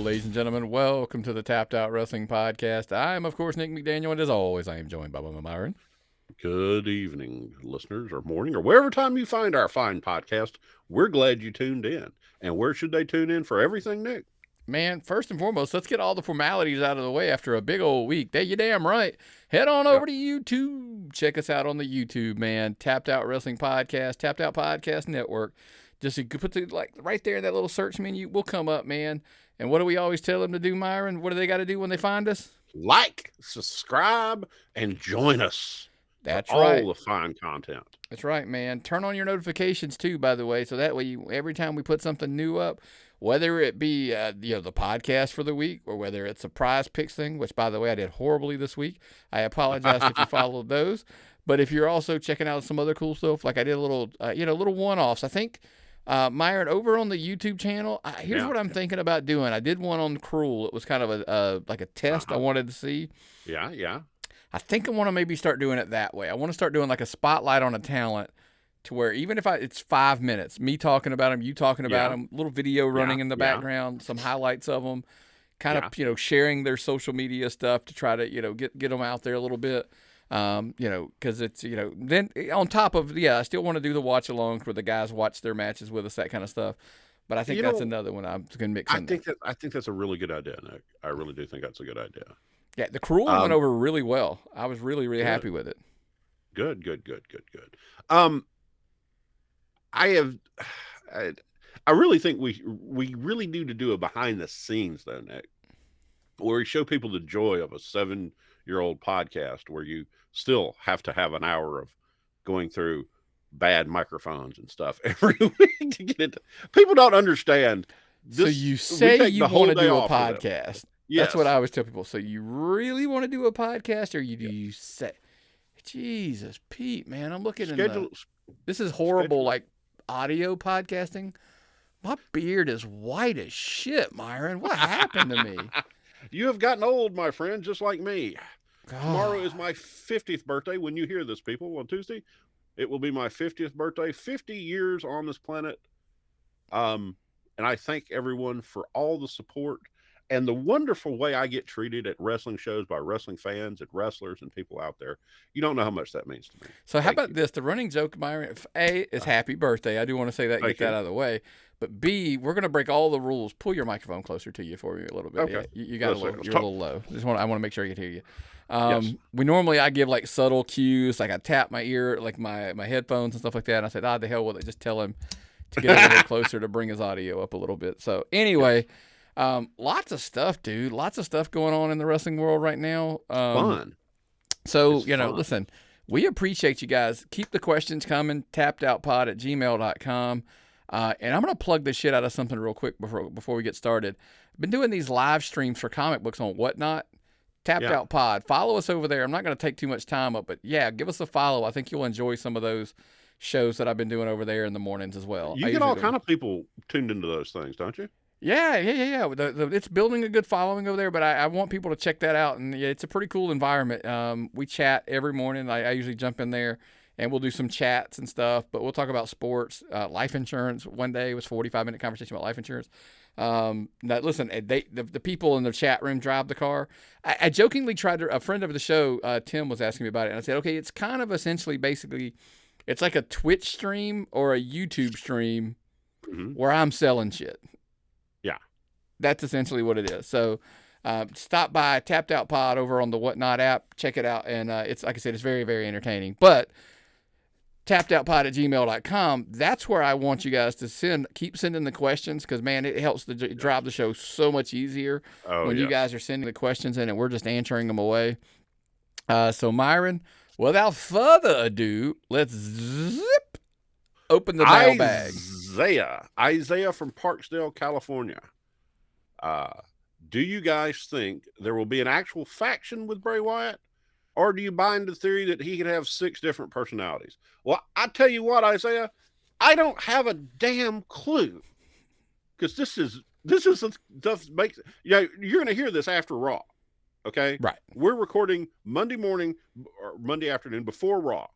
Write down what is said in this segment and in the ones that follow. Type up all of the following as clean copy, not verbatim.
ladies and gentlemen. Welcome to the Tapped Out Wrestling Podcast. I am, of course, Nick McDaniel, and as always, I am joined by Bubba Myron. Good evening, listeners, or morning, or wherever time you find our fine podcast. We're glad you tuned in. And where should they tune in for everything, Nick? Man, first and foremost, let's get all the formalities out of the way after a big old week. You damn right. Head on over to YouTube. Check us out on the YouTube, man. Tapped Out Wrestling Podcast, Tapped Out Podcast Network. Just put the, right there in that little search menu. We'll come up, man. And what do we always tell them to do, Myron? What do they got to do when they find us? Like, subscribe, and join us. That's right. All the fine content. That's right, man. Turn on your notifications too, by the way, so that way every time we put something new up, whether it be the podcast for the week or whether it's a prize picks thing, which by the way I did horribly this week. I apologize if you followed those, but if you're also checking out some other cool stuff, like I did a little little one-offs. I think Myron, over on the YouTube channel, here's what I'm thinking about doing. I did one on Cruel. It was kind of a test I wanted to see. Yeah. I think I want to maybe start doing it that way. I want to start doing like a spotlight on a talent to where even if it's 5 minutes, me talking about them, you talking about them, little video running in the background, some highlights of them, kind of, sharing their social media stuff to try to, get them out there a little bit. Because it's, then on top of, I still want to do the watch alongs where the guys watch their matches with us, that kind of stuff. But I think that's another one I'm going to mix in. I think that's a really good idea, Nick. I really do think that's a good idea. Yeah, the Cruel went over really well. I was really, really happy with it. Good. I really think we really need to do a behind the scenes though, Nick, where we show people the joy of a 7-year-old podcast where you still have to have an hour of going through bad microphones and stuff every week to get it. People don't understand. So you say you want to do a podcast. Yes. That's what I always tell people. So you really want to do a podcast, or you say, Jesus, Pete, man, I'm looking at this is horrible, like audio podcasting. My beard is white as shit, Myron. What happened to me? You have gotten old, my friend, just like me. God. Tomorrow is my 50th birthday. When you hear this, people, on Tuesday, it will be my 50th birthday. 50 years on this planet. And I thank everyone for all the support and the wonderful way I get treated at wrestling shows by wrestling fans and wrestlers and people out there. You don't know how much that means to me. So how about this? The running joke, Myron, A, is happy birthday. I do want to say that, get that out of the way. But B, we're going to break all the rules. Pull your microphone closer to you for me a little bit. Okay. Yeah, you got you're a little low. I want to make sure I can hear you. I give like subtle cues, like I tap my ear, like my headphones and stuff like that. And I said, the hell with it. Just tell him to get a little closer to bring his audio up a little bit. So anyway, lots of stuff, dude. Lots of stuff going on in the wrestling world right now. Fun. So, listen, we appreciate you guys. Keep the questions coming. tappedoutpod@gmail.com. And I'm going to plug the shit out of something real quick before we get started. I've been doing these live streams for comic books on Whatnot. Tapped Out Pod. Follow us over there. I'm not going to take too much time up, but give us a follow. I think you'll enjoy some of those shows that I've been doing over there in the mornings as well. You get all kind of people tuned into those things, don't you? Yeah. It's building a good following over there, but I want people to check that out. And it's a pretty cool environment. We chat every morning. I usually jump in there and we'll do some chats and stuff, but we'll talk about sports, life insurance. One day it was a 45-minute conversation about life insurance. Listen, the people in the chat room drive the car. I jokingly tried to, a friend of the show, Tim, was asking me about it, and I said, okay, it's kind of essentially basically, it's like a Twitch stream or a YouTube stream where I'm selling shit. Yeah. That's essentially what it is. So stop by Tapped Out Pod over on the Whatnot app. Check it out. And it's, like I said, it's very, very entertaining. But tappedoutpod@gmail.com, that's where I want you guys to keep sending the questions, because, man, it helps to drive the show so much easier when you guys are sending the questions in and we're just answering them away. So, Myron, without further ado, let's open the mailbag. Isaiah from Parksdale, California. Do you guys think there will be an actual faction with Bray Wyatt? Or do you buy into the theory that he could have 6 different personalities? Well, I tell you what, Isaiah, I don't have a damn clue. Because this is stuff makes, you're going to hear this after Raw. Okay? Right. We're recording Monday morning or Monday afternoon before Raw.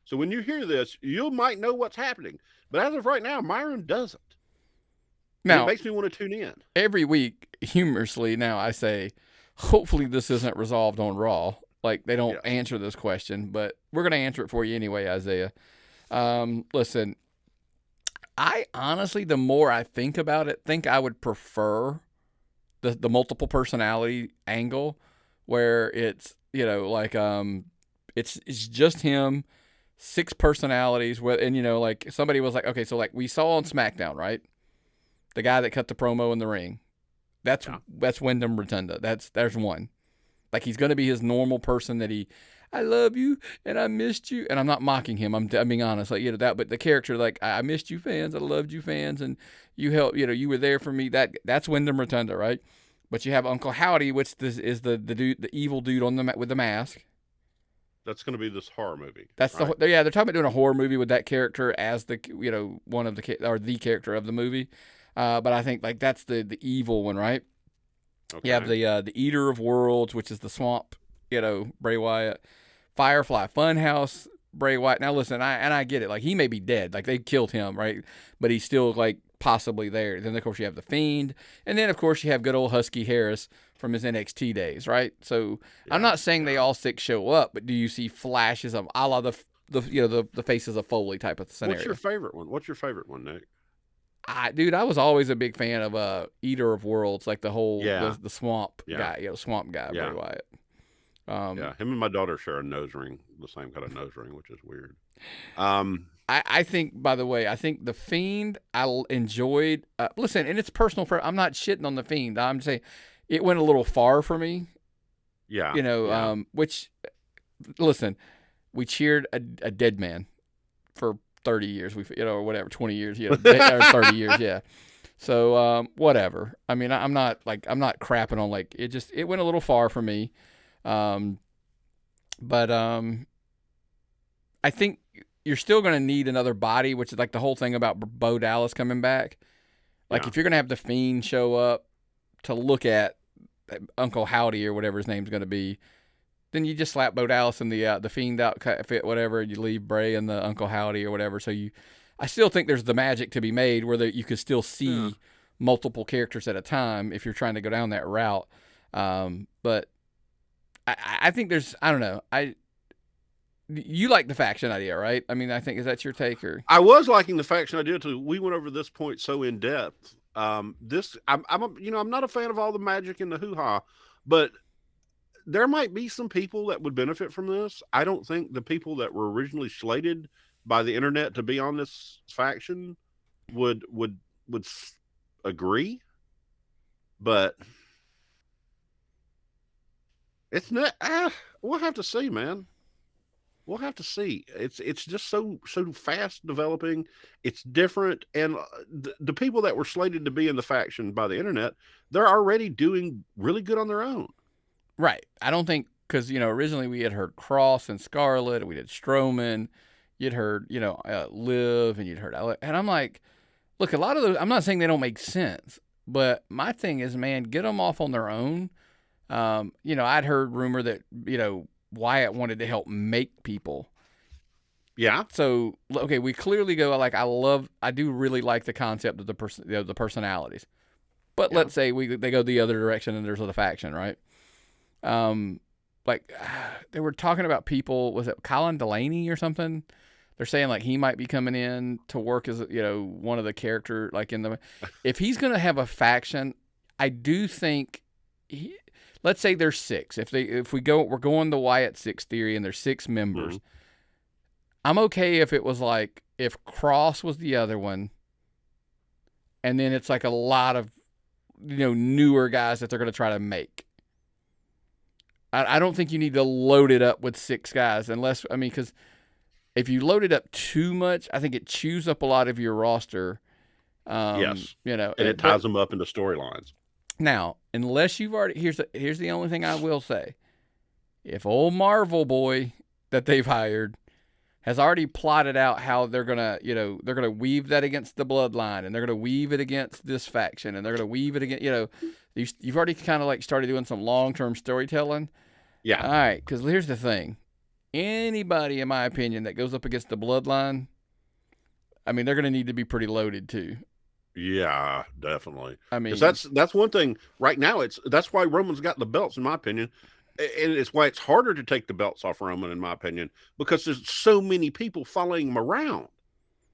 So when you hear this, you might know what's happening. But as of right now, Myron doesn't. And it Now, makes me want to tune in. every week, humorously, now I say, hopefully this isn't resolved on Raw. Like, they don't Yes. answer this question, but we're going to answer it for you anyway, Isaiah. Listen, I honestly, the more I think about it, think I would prefer the multiple personality angle, where it's, like, it's just him, 6 personalities, and like somebody was like, okay, so like we saw on Smackdown, right? The guy that cut the promo in the ring. That's Wyndham Rotunda. There's one. Like, he's going to be his normal person that I love you and I missed you, and I'm not mocking him. I'm being honest, like, that. But the character, like, I missed you fans, I loved you fans, and you helped. You were there for me. That's Wyndham Rotunda, right? But you have Uncle Howdy, which is the dude, the evil dude with the mask. That's going to be this horror movie. They're talking about doing a horror movie with that character as the one of the character of the movie. But I think, like, that's the evil one, right? Okay. You have the Eater of Worlds, which is the Swamp, Bray Wyatt. Firefly Funhouse, Bray Wyatt. Now listen, I get it. Like, he may be dead. Like, they killed him, right? But he's still, like, possibly there. Then, of course, you have the Fiend. And then, of course, you have good old Husky Harris from his NXT days, right? So I'm not saying they all 6 show up, but do you see flashes of a la the Faces of Foley type of scenario? What's your favorite one, Nick? Dude, I was always a big fan of Eater of Worlds, like the whole the Swamp guy, Swamp guy, Bray Wyatt. Him and my daughter share a nose ring, the same kind of nose ring, which is weird. I think, by the way, the Fiend I enjoyed. Listen, and it's personal. I'm not shitting on the Fiend. I'm saying it went a little far for me. Yeah. Which, listen, we cheered a dead man for 30 years. Or whatever, 20 years, or 30 years, yeah. So, whatever. I mean, I'm not crapping on, like, it went a little far for me. But I think you're still going to need another body, which is like the whole thing about Bo Dallas coming back. Like, if you're going to have the Fiend show up to look at Uncle Howdy or whatever his name's going to be, then you just slap Bo Dallas in the Fiend outfit, whatever, and you leave Bray and the Uncle Howdy or whatever. So I still think there's the magic to be made where you could still see multiple characters at a time if you're trying to go down that route. But I think I don't know. You like the faction idea, right? I mean, I think, is that your take? Or I was liking the faction idea too. We went over this point so in depth. I'm not a fan of all the magic and the hoo-ha, but there might be some people that would benefit from this. I don't think the people that were originally slated by the internet to be on this faction would agree, but it's not. We'll have to see, man. We'll have to see. It's just so fast developing. It's different, and the people that were slated to be in the faction by the internet, they're already doing really good on their own. Right. I don't think, because originally we had heard Cross and Scarlett, and we did Strowman. You'd heard Liv, and you'd heard Alex, and I'm like, look, a lot of those. I'm not saying they don't make sense, but my thing is, man, get them off on their own. I'd heard rumor that Wyatt wanted to help make people. Yeah. So, okay, we clearly go, like, I do really like the concept of the personalities. But let's say they go the other direction and there's a faction, right? Like, they were talking about people, was it Colin Delaney or something? They're saying, like, he might be coming in to work as, one of the character, like, if he's going to have a faction, I do think let's say there's 6. We're going the Wyatt 6 theory and there's 6 members. Mm-hmm. I'm okay if it was like, if Cross was the other one, and then it's like a lot of, newer guys that they're going to try to make. I don't think you need to load it up with 6 guys because if you load it up too much, I think it chews up a lot of your roster. Yes. And it ties them up into storylines. Now, unless you've already, here's the only thing I will say. If old Marvel boy that they've hired has already plotted out how they're gonna weave that against the bloodline, and they're gonna weave it against this faction, and they're gonna weave it against, you've already kind of like started doing some long-term storytelling. Yeah. All right, because here's the thing. Anybody, in my opinion, that goes up against the bloodline, I mean, they're gonna need to be pretty loaded too. Yeah, definitely. I Because mean, that's one thing right now. That's why Roman's got the belts, in my opinion, and it's why it's harder to take the belts off Roman, in my opinion, because there's so many people following him around.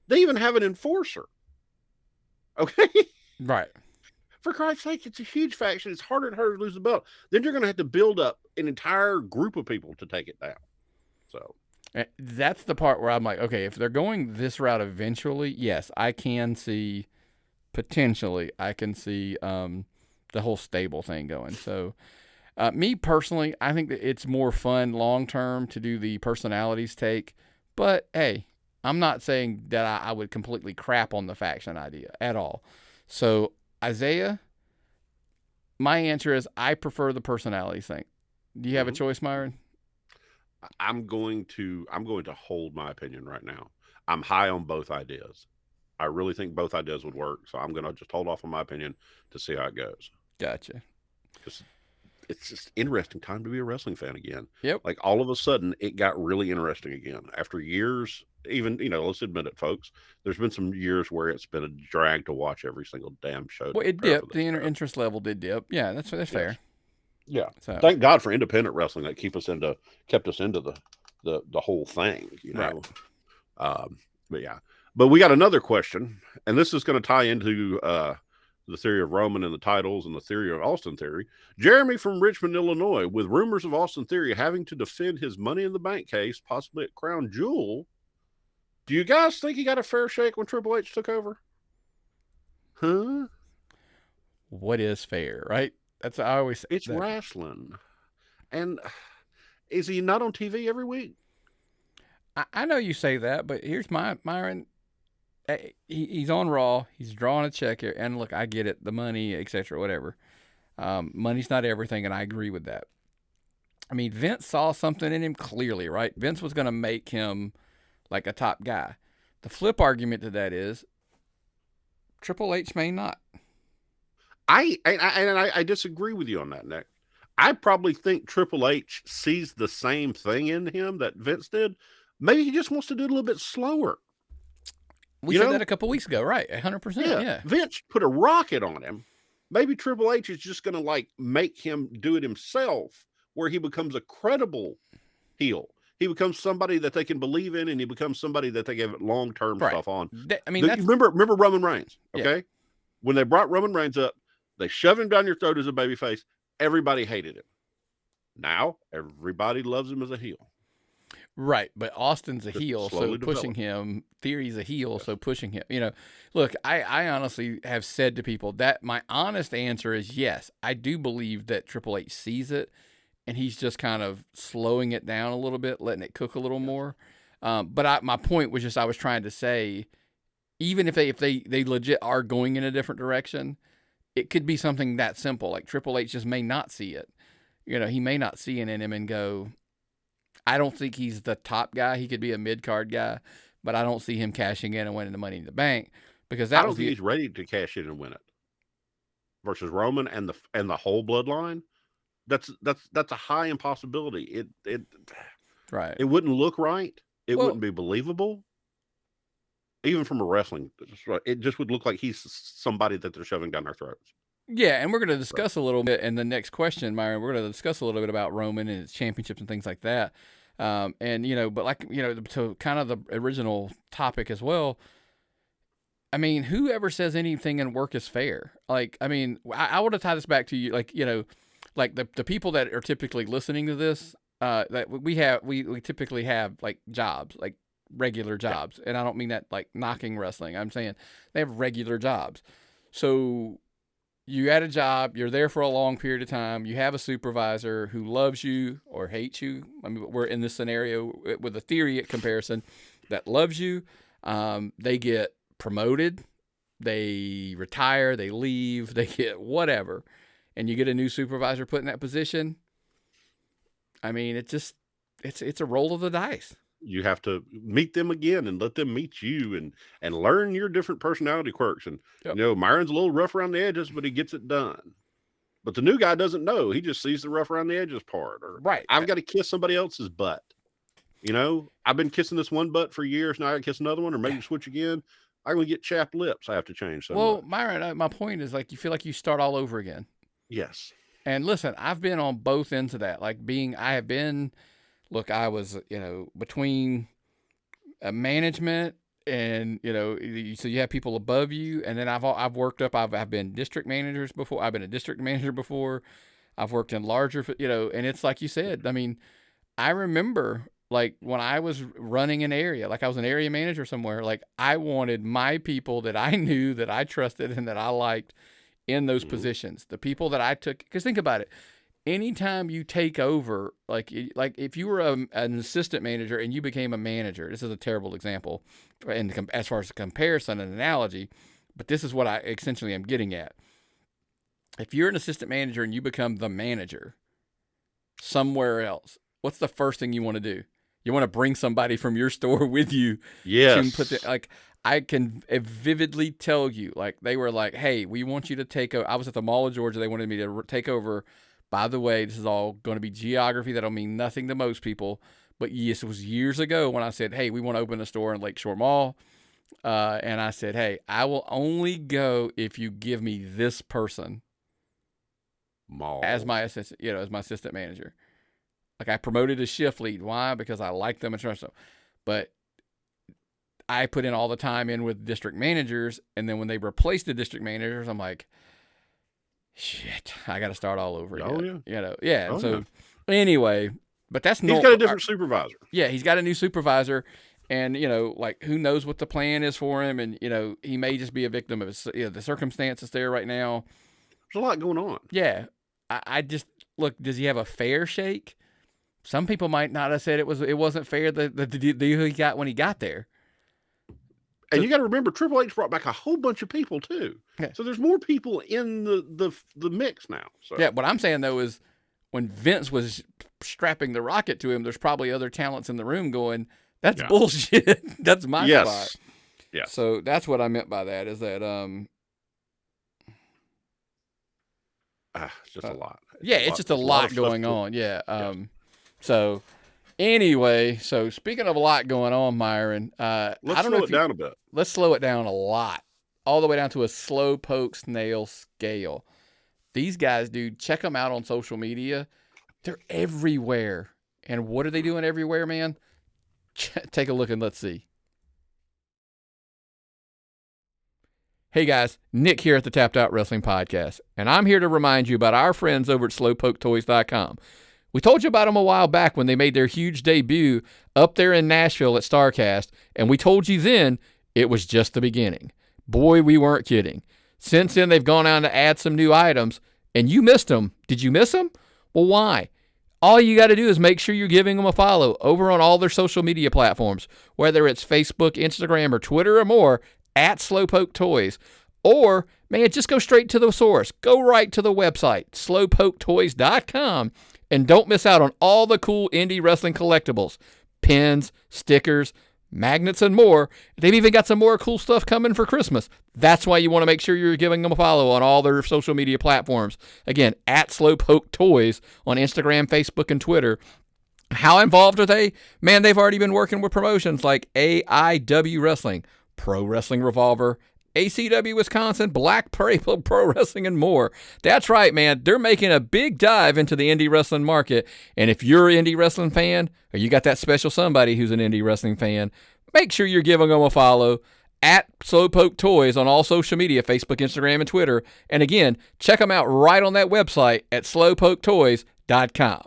They even have an enforcer. Okay, right. for Christ's sake, it's a huge faction. It's harder and harder to lose the belt. Then you're going to have to build up an entire group of people to take it down. So That's the part where I'm like, okay, if they're going this route eventually, yes, I can see potentially, I can see the whole stable thing going. So, me personally, I think that it's more fun long term to do the personalities take. But hey, I'm not saying that I would completely crap on the faction idea at all. So, Isaiah, my answer is I prefer the personalities thing. Do you have a choice, Myron? I'm going to hold my opinion right now. I'm high on both ideas. I really think both ideas would work. So I'm going to just hold off on my opinion to see how it goes. Gotcha. Because it's just interesting time to be a wrestling fan again. Yep. Like all of a sudden, it got really interesting again after years. Even let's admit it, folks. There's been some years where it's been a drag to watch every single damn show. Well, it dipped. The interest level did dip. Yeah, that's fair. Yeah. So, thank God for independent wrestling that kept us into the whole thing. Right. But yeah. But we got another question, and this is going to tie into the theory of Roman and the titles and the theory of Austin Theory. Jeremy from Richmond, Illinois, with rumors of Austin Theory having to defend his Money in the Bank case, possibly at Crown Jewel. Do you guys think he got a fair shake when Triple H took over? Huh? What is fair, right? That's I always say. It's wrestling. And is he not on TV every week? I know you say that, but here's Myron. He's on Raw. He's drawing a check here, and look, I get it, the money, etc., whatever. Money's not everything, and I agree with that. I mean, Vince saw something in him clearly, right? Vince was going to make him like a top guy. The flip argument to that is Triple H may not. I disagree with you on that, Nick. I probably think Triple H sees the same thing in him that Vince did. Maybe he just wants to do it a little bit slower. We said that a couple weeks ago, right? 100%. Yeah. Vince put a rocket on him. Maybe Triple H is just going to make him do it himself, where he becomes a credible heel. He becomes somebody that they can believe in, and he becomes somebody that they give long-term stuff on. I mean, remember Roman Reigns, okay? Yeah. When they brought Roman Reigns up, they shoved him down your throat as a babyface. Everybody hated him. Now, everybody loves him as a heel. Right, but Austin's a heel, so pushing him. Theory's a heel, so pushing him. Look, I honestly have said to people that my honest answer is yes. I do believe that Triple H sees it, and he's just kind of slowing it down a little bit, letting it cook a little more. But my point was just I was trying to say, even if they legit are going in a different direction, it could be something that simple. Like Triple H just may not see it. He may not see it in him and go, I don't think he's the top guy. He could be a mid-card guy, but I don't see him cashing in and winning the Money in the Bank because I don't think he's ready to cash in and win it. Versus Roman and the whole bloodline, that's a high impossibility. Right. It wouldn't look right. It wouldn't be believable. Even from a wrestling, it just would look like he's somebody that they're shoving down their throats. Yeah, and we're going to discuss a little bit in the next question, Myron. We're going to discuss a little bit about Roman and his championships and things like that. But to kind of the original topic as well, I mean, whoever says anything in work is fair? Like, I mean, I want to tie this back to you, like the people that are typically listening to this, that we typically have like jobs, like regular jobs. Yeah. And I don't mean that like knocking wrestling. I'm saying they have regular jobs. So you had a job, you're there for a long period of time, you have a supervisor who loves you or hates you. I mean, we're in this scenario with a theory comparison that loves you. They get promoted, they retire, they leave, they get whatever, and you get a new supervisor put in that position. I mean, it's a roll of the dice. You have to meet them again and let them meet you and learn your different personality quirks. And, Myron's a little rough around the edges, but he gets it done. But the new guy doesn't know. He just sees the rough around the edges part. Or, right. I've got to kiss somebody else's butt. I've been kissing this one butt for years. Now I got to kiss another one or maybe switch again. I'm going to get chapped lips. I have to change so Well, much. Myron, my point is like you feel like you start all over again. Yes. And listen, I've been on both ends of that. I have been, look, I was, between management and, so you have people above you. And then I've worked up, I've been district managers before. I've been a district manager before. I've worked in larger, and it's like you said, I mean, I remember like when I was running an area, like I was an area manager somewhere, like I wanted my people that I knew, that I trusted, and that I liked in those positions. The people that I took, because think about it, anytime you take over, like if you were an assistant manager and you became a manager, this is a terrible example, and as far as a comparison and analogy, but this is what I essentially am getting at. If you're an assistant manager and you become the manager somewhere else, what's the first thing you want to do? You want to bring somebody from your store with you. Yes. I can vividly tell you, like they were like, hey, we want you to take over. I was at the Mall of Georgia. They wanted me to take over. By the way, this is all going to be geography. That'll mean nothing to most people. But yes, it was years ago when I said, hey, we want to open a store in Lakeshore Mall. And I said, hey, I will only go if you give me this person as my assistant, as my assistant manager. Like I promoted a shift lead. Why? Because I like them and trust them. But I put in all the time in with district managers, and then when they replaced the district managers, I'm like, shit, I got to start all over again. Yeah. Oh, so anyway, but that's he's got a different supervisor. Yeah, he's got a new supervisor, and like who knows what the plan is for him, and he may just be a victim of his, the circumstances there right now. There's a lot going on. Yeah, I just look. Does he have a fair shake? Some people might not have said it wasn't fair the deal he got when he got there. And you got to remember, Triple H brought back a whole bunch of people too. Yeah. So there's more people in the mix now. So. Yeah, what I'm saying though is when Vince was strapping the rocket to him, there's probably other talents in the room going, that's bullshit. That's my spot. Yeah. So that's what I meant by that, is that it's just a lot. It's just a lot going on. Yeah. So anyway, so speaking of a lot going on, Myron, let's slow it down a bit. Let's slow it down a lot, all the way down to a slow poke snail scale. These guys, dude, check them out on social media. They're everywhere. And what are they doing everywhere, man? Take a look and let's see. Hey guys, Nick here at the Tapped Out Wrestling Podcast, and I'm here to remind you about our friends over at SlowPokeToys.com. We told you about them a while back when they made their huge debut up there in Nashville at StarCast, and we told you then it was just the beginning. Boy, we weren't kidding. Since then, they've gone on to add some new items, and you missed them. Did you miss them? Well, why? All you got to do is make sure you're giving them a follow over on all their social media platforms, whether it's Facebook, Instagram, or Twitter or more, at Slowpoke Toys. Or, man, just go straight to the source. Go right to the website, slowpoketoys.com, and don't miss out on all the cool indie wrestling collectibles, pins, stickers, magnets, and more. They've even got some more cool stuff coming for Christmas. That's why you want to make sure you're giving them a follow on all their social media platforms. Again, at Slowpoke Toys on Instagram, Facebook, and Twitter. How involved are they? Man, they've already been working with promotions like AEW Wrestling, Pro Wrestling Revolver, ACW Wisconsin, Black Pro Wrestling, and more. That's right, man. They're making a big dive into the indie wrestling market. And if you're an indie wrestling fan, or you got that special somebody who's an indie wrestling fan, make sure you're giving them a follow at Slowpoke Toys on all social media, Facebook, Instagram, and Twitter. And again, check them out right on that website at slowpoketoys.com.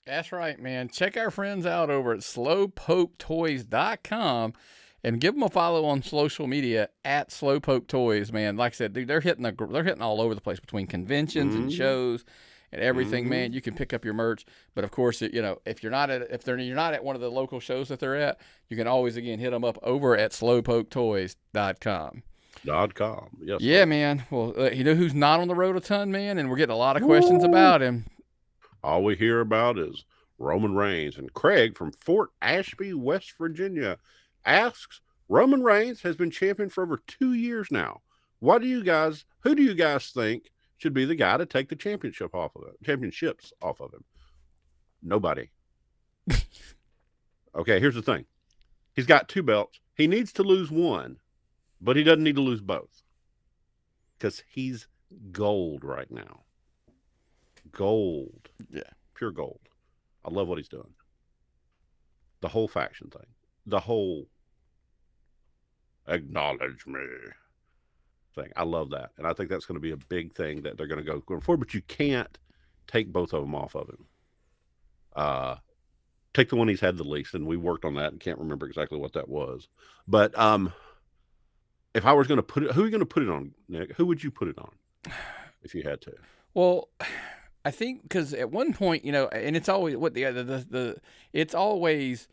That's right, man. Check our friends out over at slowpoketoys.com and give them a follow on social media at Slowpoke Toys, man. Like I said, dude, they're hitting all over the place between conventions and shows and everything, man. You can pick up your merch, but of course, if you're not at one of the local shows that they're at, you can always again hit them up over at slowpoketoys.com. Yes. Yeah, man. Well, you know who's not on the road a ton, man, and we're getting a lot of questions about him. All we hear about is Roman Reigns. And Craig from Fort Ashby, West Virginia, asks, Roman Reigns has been champion for over 2 years now. Who do you guys think should be the guy to take the championships off of him? Nobody. Okay, here's the thing. He's got 2 belts. He needs to lose one, but he doesn't need to lose both. Because he's gold right now. Gold. Yeah. Pure gold. I love what he's doing. The whole faction thing. The whole acknowledge me thing. I love that. And I think that's going to be a big thing that they're going to go going forward. But you can't take both of them off of him. Take the one he's had the least, and we worked on that and can't remember exactly what that was. But if I was going to put it, who are you going to put it on, Nick? Who would you put it on if you had to? Well, I think because at one point, and it's always it's always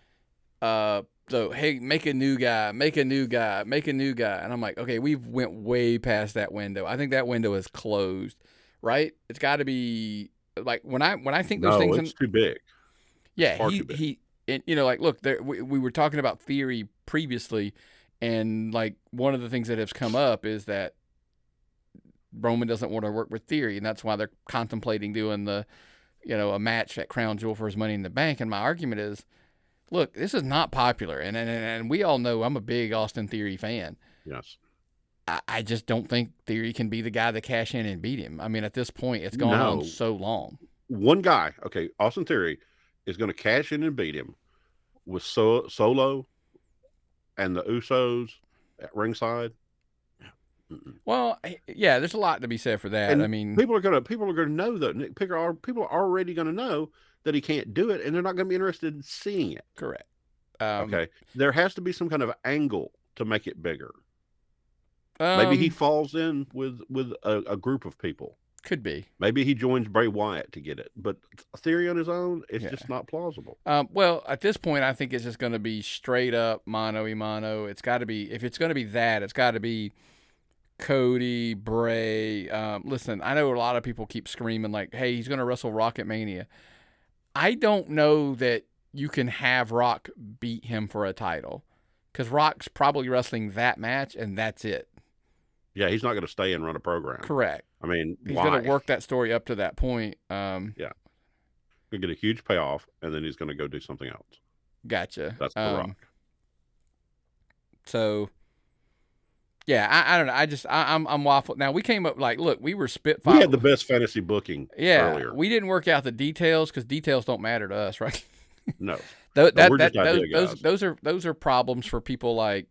hey, make a new guy, and I'm like, okay, we've went way past that window. I think that window is closed, right? It's got to be like when I think those things. It's too big. Yeah, he and like look, we were talking about Theory previously, and like one of the things that has come up is that Roman doesn't want to work with Theory, and that's why they're contemplating doing a match at Crown Jewel for his Money in the Bank. And my argument is, look, this is not popular, and we all know I'm a big Austin Theory fan. Yes. I just don't think Theory can be the guy to cash in and beat him. I mean, at this point, it's gone on so long. One guy, okay, Austin Theory is going to cash in and beat him with Solo and the Usos at ringside. Well, yeah, there's a lot to be said for that. And I mean, people are going to know that people are already going to know that he can't do it, and they're not going to be interested in seeing it. Correct. Okay, there has to be some kind of angle to make it bigger. Maybe he falls in with a group of people. Could be. Maybe he joins Bray Wyatt to get it, but Theory on his own, it's just not plausible. Well, at this point, I think it's just going to be straight up mano a mano. It's got to be, if it's going to be that, it's got to be Cody, Bray. Listen, I know a lot of people keep screaming like, hey, he's going to wrestle Rock at Mania. I don't know that you can have Rock beat him for a title because Rock's probably wrestling that match and that's it. Yeah, he's not going to stay and run a program. Correct. I mean, he's going to work that story up to that point. Yeah. He'll get a huge payoff, and then he's going to go do something else. Gotcha. That's the Rock. So, yeah, I don't know. I'm waffled. Now, we came up like, look, we were spitfire. We had the best fantasy booking earlier. We didn't work out the details because details don't matter to us, right? No. Those are problems for people like,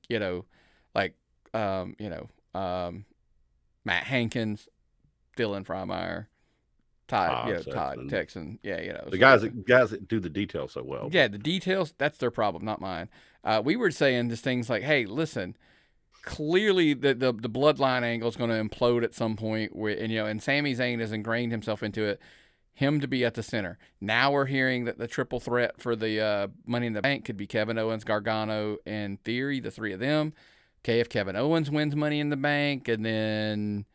Matt Hankins, Dylan Freimeyer, Todd Texan. Yeah, the guys that do the details so well. Yeah, the details, that's their problem, not mine. We were saying just things like, hey, listen, clearly the bloodline angle is going to implode at some point, and Sami Zayn has ingrained himself into it. Him to be at the center. Now we're hearing that the triple threat for the Money in the Bank could be Kevin Owens, Gargano, and Theory, the three of them. Okay, if Kevin Owens wins Money in the Bank and then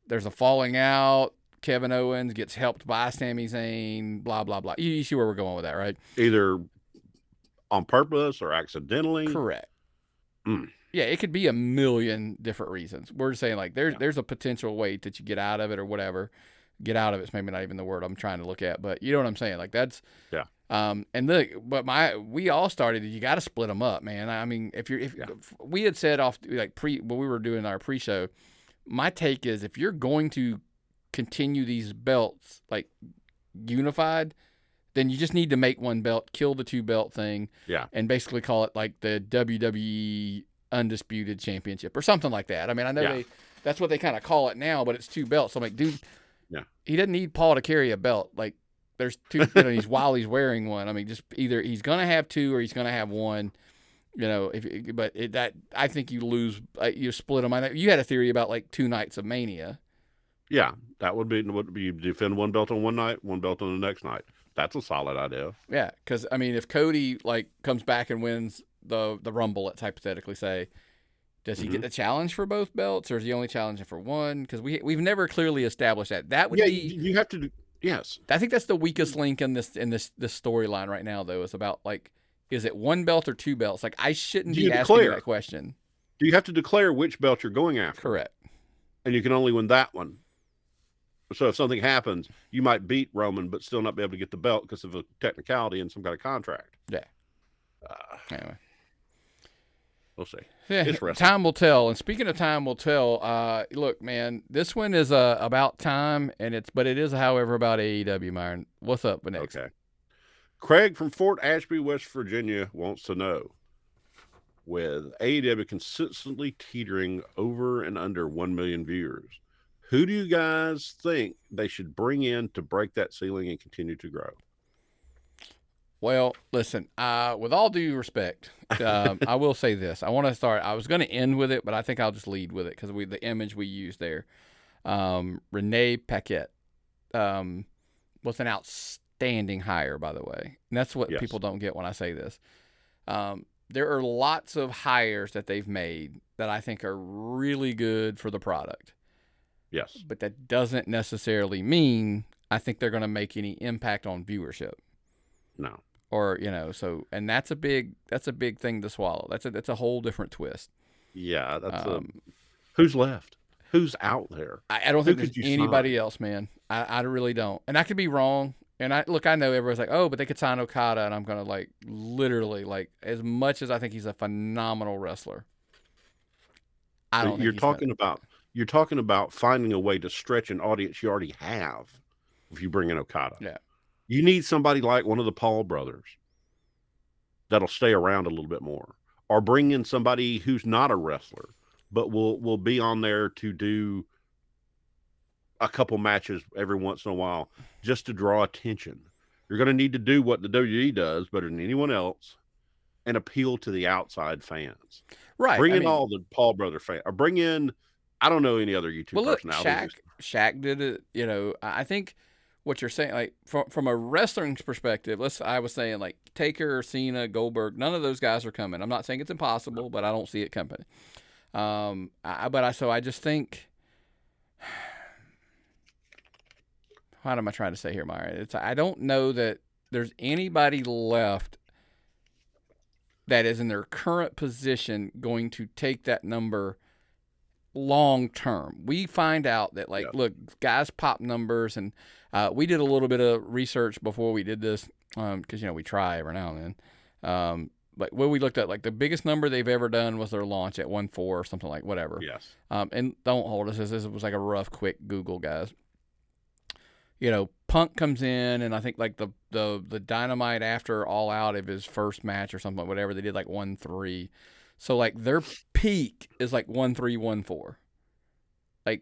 there's a falling out, Kevin Owens gets helped by Sami Zayn, blah, blah, blah. You see where we're going with that, right? Either on purpose or accidentally. Correct. Yeah, it could be a million different reasons. We're just saying, like, there's a potential way that you get out of it or whatever. Get out of it's maybe not even the word I'm trying to look at, but you know what I'm saying? Like, that's... Yeah. And look, but we all started. You got to split them up, man. I mean, if we had said off like when we were doing our pre-show, my take is if you're going to continue these belts like unified, then you just need to make one belt, kill the 2-belt thing, and basically call it like the WWE Undisputed Championship or something like that. I mean, I know that's what they kind of call it now, but it's 2 belts. So I'm like, dude, he doesn't need Paul to carry a belt. Like, there's 2, while he's wearing one. I mean, just either he's going to have 2 or he's going to have 1, I think you lose, you split them. I know you had a theory about like 2 nights of Mania. Yeah, that would be you defend 1 belt on one night, 1 belt on the next night. That's a solid idea. Yeah, because I mean, if Cody like comes back and wins the Rumble, let's hypothetically say, does he get the challenge for both belts, or is he only challenging for one? Because we've never clearly established that. That would be you have to do. Yes, I think that's the weakest link in this storyline right now, though. Is about like, is it 1 belt or 2 belts? Like, I shouldn't be asking that question. Do you have to declare which belt you're going after? Correct. And you can only win that one. So if something happens, you might beat Roman, but still not be able to get the belt because of a technicality and some kind of contract. Yeah. Anyway. We'll see. Yeah, It's wrestling. time will tell. And speaking of time will tell, look, man, this one is about time, but it is, however, about AEW, Myron. What's up next? Okay. Craig from Fort Ashby, West Virginia wants to know, with AEW consistently teetering over and under 1 million viewers, who do you guys think they should bring in to break that ceiling and continue to grow? Well, listen, with all due respect, I will say this. I want to start. I was going to end with it, but I think I'll just lead with it because the image we used there. Renee Paquette was an outstanding hire, by the way. And that's what people don't get when I say this. There are lots of hires that they've made that I think are really good for the product. Yes. But that doesn't necessarily mean I think they're going to make any impact on viewership. No. Or, and that's a big thing to swallow. That's a whole different twist. Yeah, that's who's left? Who's out there? I don't think there's anybody else, man. I really don't. And I could be wrong. And I know everybody's like, oh, but they could sign Okada, and I'm gonna literally as much as I think he's a phenomenal wrestler. I don't. You're talking about finding a way to stretch an audience you already have. If you bring in Okada, yeah. You need somebody like one of the Paul brothers that'll stay around a little bit more, or bring in somebody who's not a wrestler, but will be on there to do a couple matches every once in a while just to draw attention. You're going to need to do what the WWE does better than anyone else and appeal to the outside fans. Right. Bring in all the Paul brother fans, or bring in, I don't know any other YouTube personalities. Shaq did it. I think what you're saying, from a wrestling perspective, I was saying Taker, Cena, Goldberg, none of those guys are coming. I'm not saying it's impossible, but I don't see it coming. I just think, what am I trying to say here, Myra? I don't know that there's anybody left that is in their current position going to take that number long term. We find out that look, guys pop numbers, and we did a little bit of research before we did this because we try every now and then. But what we looked at, the biggest number they've ever done was their launch at 1.4 or something whatever. Yes. And don't hold us. This was a rough, quick Google, guys. Punk comes in, and I think the Dynamite after All Out of his first match or something, whatever, they did 1.3. So their peak is 1.314.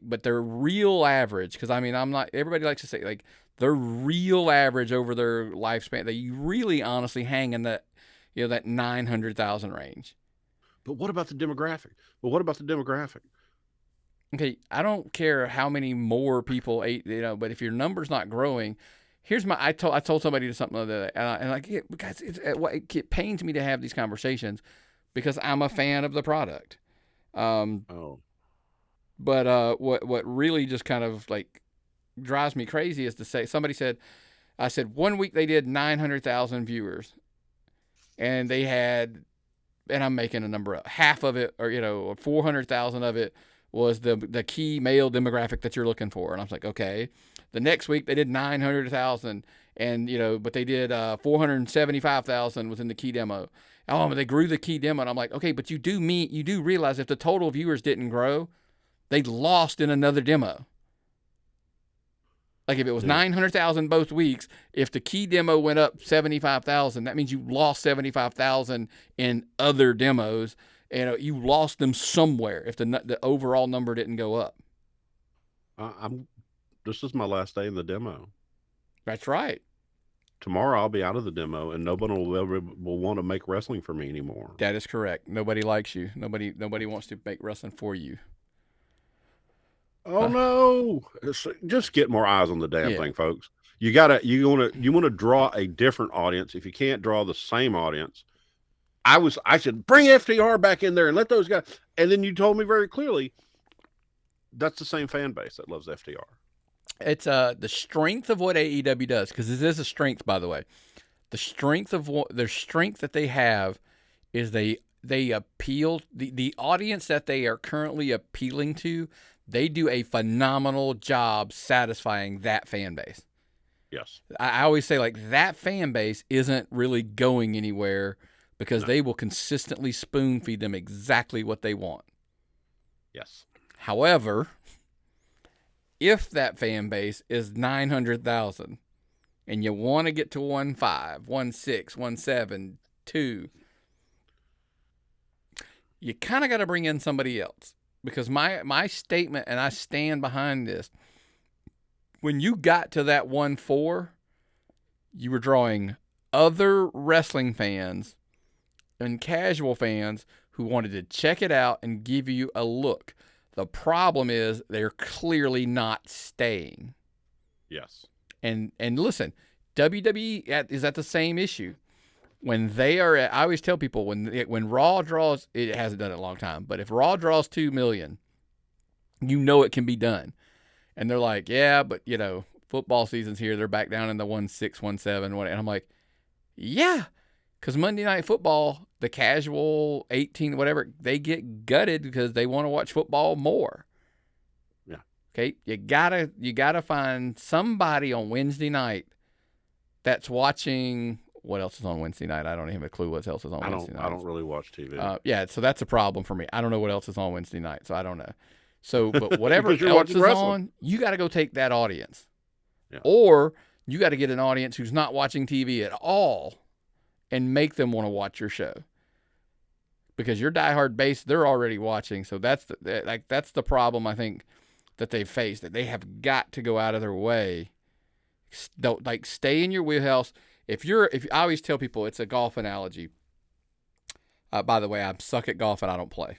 But their real average, because I'm not, everybody likes to say their real average over their lifespan, they really honestly hang in that, that 900,000 range. But what about the demographic? Okay, I don't care how many more people ate, but if your number's not growing, here's I told somebody something the other day, guys, it pains me to have these conversations because I'm a fan of the product. But what really just kind of drives me crazy is to say, I said 1 week they did 900,000 viewers, and they had, and I'm making a number up, half of it, or 400,000 of it was the key male demographic that you're looking for. And I was like, okay. The next week they did 900,000, and but they did 475,000 was in the key demo. Oh, but they grew the key demo, and I'm like, okay, but you do realize if the total viewers didn't grow, they lost in another demo. If it was 900,000 both weeks, if the key demo went up 75,000, that means you lost 75,000 in other demos. And you lost them somewhere if the overall number didn't go up. This is my last day in the demo. That's right. Tomorrow I'll be out of the demo, and nobody will want to make wrestling for me anymore. That is correct. Nobody likes you. Nobody wants to make wrestling for you. Oh no! Just get more eyes on the damn thing, folks. You want to draw a different audience. If you can't draw the same audience, I said, bring FTR back in there and let those guys. And then you told me very clearly, that's the same fan base that loves FTR. It's the strength of what AEW does, because this is a strength, by the way. The strength that they have is they appeal the audience that they are currently appealing to. they do a phenomenal job satisfying that fan base. Yes. I always say, like, that fan base isn't really going anywhere because they will consistently spoon feed them exactly what they want. Yes. However, if that fan base is 900,000 and you want to get to 1.5, 1.6, 1.7, 2, you kind of got to bring in somebody else. Because my statement, and I stand behind this, when you got to that 1.4, you were drawing other wrestling fans and casual fans who wanted to check it out and give you a look. The problem is they're clearly not staying. Yes. And listen, WWE is at the same issue. When they are at, I always tell people when Raw draws, it hasn't done it in a long time, but if Raw draws 2 million, you know it can be done. And they're like, yeah, but football season's here. They're back down in the 1.6, 1.7, and I'm like, yeah, because Monday Night Football, the casual 18, whatever, they get gutted because they want to watch football more. Yeah. Okay, you gotta find somebody on Wednesday night that's watching. What else is on Wednesday night? I don't even have a clue what else is on Wednesday night. I don't really watch TV. Yeah, so that's a problem for me. I don't know what else is on Wednesday night, so I don't know. So, but whatever else is on, you got to go take that audience. Yeah. Or you got to get an audience who's not watching TV at all and make them want to watch your show. Because your diehard base, they're already watching. So that's the problem I think that they've faced, that they have got to go out of their way. Don't stay in your wheelhouse. If I always tell people, it's a golf analogy. By the way, I suck at golf and I don't play.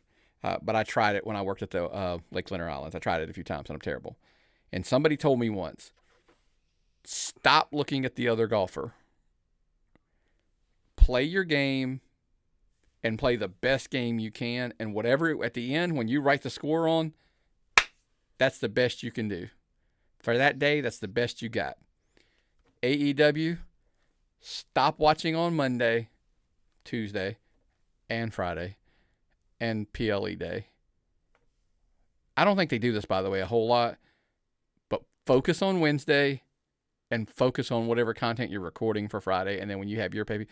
But I tried it when I worked at the Lake Leonard Islands. I tried it a few times and I'm terrible. And somebody told me once, stop looking at the other golfer. Play your game and play the best game you can. And whatever, at the end, when you write the score on, that's the best you can do. For that day, that's the best you got. AEW, stop watching on Monday, Tuesday, and Friday, and PLE Day. I don't think they do this, by the way, a whole lot, but focus on Wednesday and focus on whatever content you're recording for Friday. And then when you have your baby,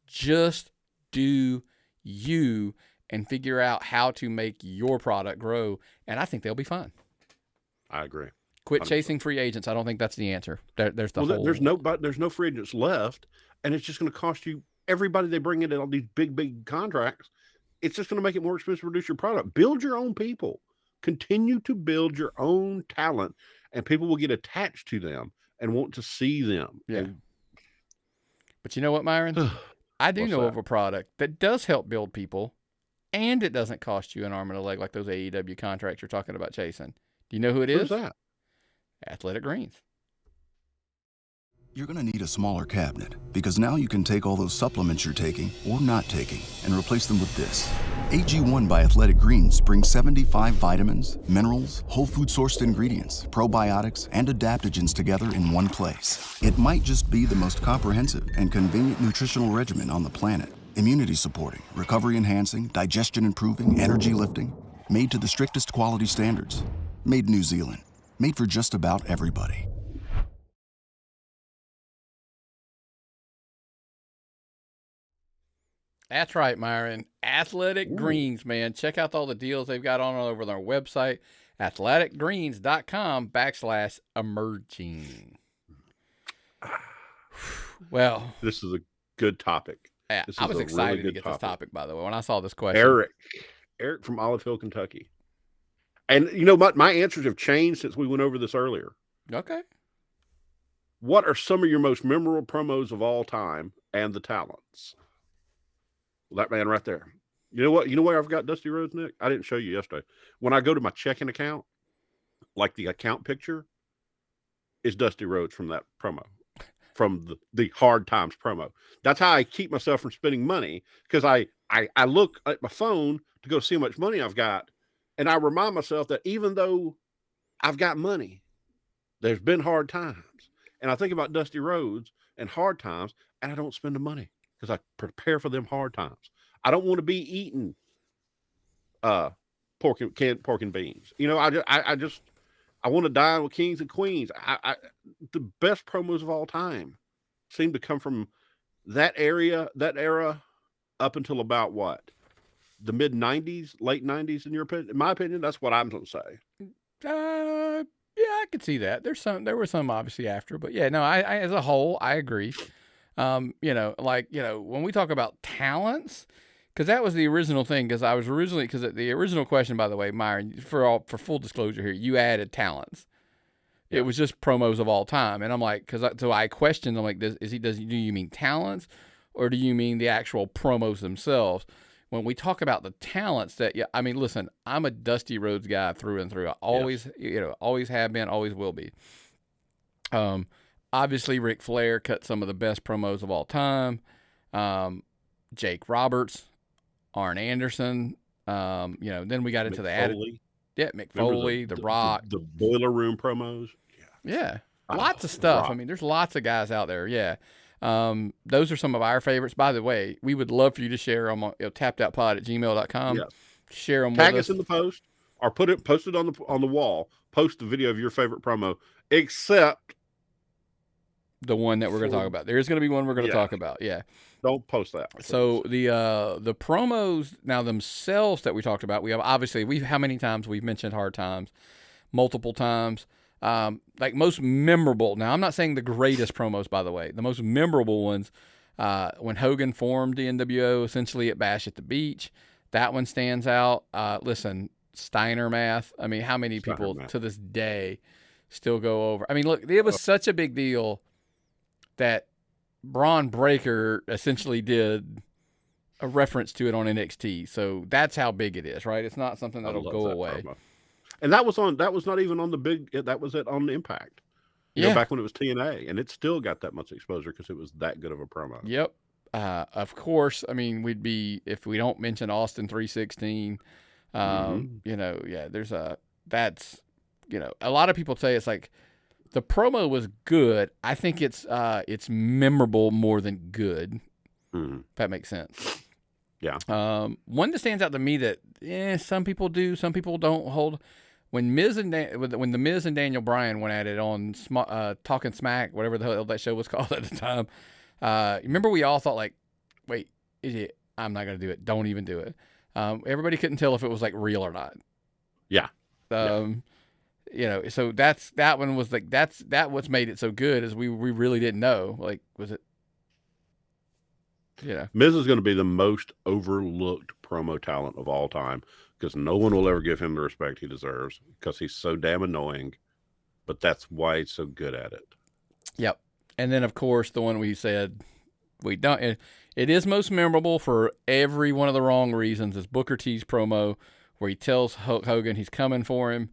just do you and figure out how to make your product grow. And I think they'll be fine. I agree. Quit chasing free agents. I don't think that's the answer. There's no free agents left, and it's just going to cost you everybody they bring in all these big contracts. It's just going to make it more expensive to produce your product. Build your own people. Continue to build your own talent, and people will get attached to them and want to see them. Yeah. But you know what, Myron? I do know of a product that does help build people, and it doesn't cost you an arm and a leg like those AEW contracts you're talking about chasing. Do you know who it is? Who's that? Athletic Greens. You're going to need a smaller cabinet because now you can take all those supplements you're taking or not taking and replace them with this. AG1 by Athletic Greens brings 75 vitamins, minerals, whole food sourced ingredients, probiotics, and adaptogens together in one place. It might just be the most comprehensive and convenient nutritional regimen on the planet. Immunity supporting, recovery enhancing, digestion improving, energy lifting. Made to the strictest quality standards. Made New Zealand. Made for just about everybody. That's right, Myron. Athletic Greens, man. Check out all the deals they've got on all over their website, athleticgreens.com/emerging. Well, this is a good topic. I was excited to get this topic, by the way, when I saw this question. Eric from Olive Hill, Kentucky. And my answers have changed since we went over this earlier. Okay. What are some of your most memorable promos of all time and the talents? Well, that man right there. You know what? You know where I've got Dusty Rhodes, Nick? I didn't show you yesterday. When I go to my checking account, like the account picture is Dusty Rhodes from that promo, from the Hard Times promo. That's how I keep myself from spending money, because I look at my phone to go see how much money I've got, and I remind myself that even though I've got money, there's been hard times. And I think about Dusty Rhodes and hard times, and I don't spend the money because I prepare for them hard times. I don't want to be eating canned pork and beans. You know, I want to dine with kings and queens. The best promos of all time seem to come from that era, up until about what? The mid 90s, late 90s, in your opinion? In my opinion, that's what I'm going to say. Yeah, I could see that. There were some obviously after, but yeah, no, I as a whole, I agree. When we talk about talents, because that was the original thing. Because the original question, by the way, Myron, for full disclosure here, you added talents. Yeah. It was just promos of all time, and I'm like, so I questioned. I'm like, do you mean talents, or do you mean the actual promos themselves? When we talk about the talents, listen, I'm a Dusty Rhodes guy through and through. I always, always have been, always will be. Obviously, Ric Flair cut some of the best promos of all time. Jake Roberts, Arn Anderson. Then we got into the attitude. Yeah, Mick Foley, The Rock. The Boiler Room promos. Yeah. Lots of stuff. I mean, there's lots of guys out there. Yeah. Those are some of our favorites. By the way, we would love for you to share them on tappedoutpod@gmail.com. Yeah. Share them Tag with us in the post, or post it on the wall. Post the video of your favorite promo, except the one that we're going to talk about. There's going to be one we're going to talk about. Yeah. Don't post that. Please. So the promos now themselves that we talked about, how many times we've mentioned Hard Times, multiple times. Like most memorable. Now, I'm not saying the greatest promos, by the way. The most memorable ones, when Hogan formed the NWO, essentially at Bash at the Beach, that one stands out. Listen, Steiner Math. I mean, how many people to this day still go over? I mean, look, it was such a big deal that Braun Breaker essentially did a reference to it on NXT. So that's how big it is, right? It's not something that'll go away. Promo. And that was not even on the big, that was on the Impact. You know, back when it was TNA, and it still got that much exposure because it was that good of a promo. Yep. Of course, I mean, we'd be, if we don't mention Austin 316, there's a lot of people say it's like, the promo was good. I think it's memorable more than good. If that makes sense. Yeah. One that stands out to me that some people do, some people don't hold. When the Miz and Daniel Bryan went at it on Talking Smack, whatever the hell that show was called at the time, remember we all thought like, wait, I'm not gonna do it. Don't even do it. Everybody couldn't tell if it was like real or not. Yeah. So that one was like that what's made it so good is we really didn't know, like, was it? Yeah. Miz is going to be the most overlooked promo talent of all time because no one will ever give him the respect he deserves because he's so damn annoying, but that's why he's so good at it. Yep. And then, of course, the one we said we don't. It is most memorable for every one of the wrong reasons is Booker T's promo where he tells Hulk Hogan he's coming for him.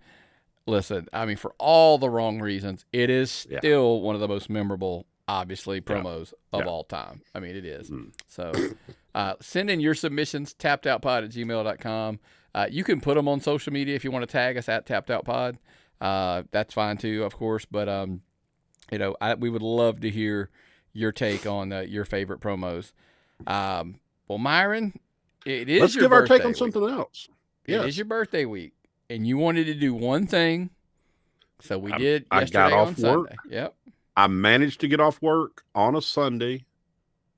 Listen, I mean, for all the wrong reasons, it is still one of the most memorable, obviously, promos of all time. I mean, it is. So send in your submissions, tappedoutpod@gmail.com. You can put them on social media if you want to tag us at tappedoutpod. That's fine, too, of course. But, we would love to hear your take on your favorite promos. Well, Myron, it is Let's your give our birthday take on week. something else. It is your birthday week, and you wanted to do one thing, so we did yesterday I got off on Sunday. work. Yep. I managed to get off work on a Sunday,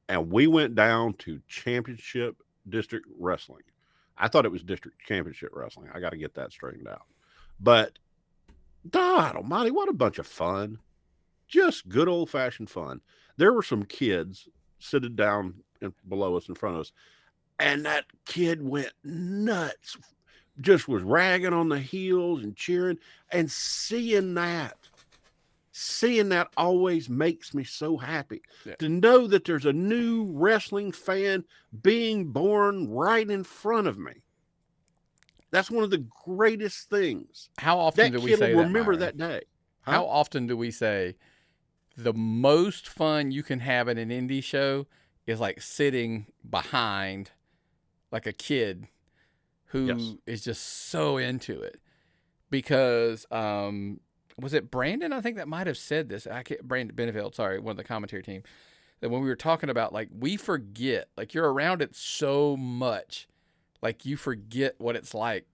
and we went down to Championship District Wrestling. I thought it was District Championship Wrestling. I got to get that straightened out. But, God almighty, what a bunch of fun. Just good old-fashioned fun. There were some kids sitting down below us, in front of us, and that kid went nuts. Just was ragging on the heels and cheering. And seeing that always makes me so happy. Yeah. To know that there's a new wrestling fan being born right in front of me. That's one of the greatest things. How often do we say that? That kid will remember that day. Huh? How often do we say the most fun you can have at an indie show is like sitting behind like a kid who is just so into it? Because was it Brandon? I think that might have said this. Brandon Benefeld, sorry, one of the commentary team. That when we were talking about, like, we forget, like, you're around it so much, like, you forget what it's like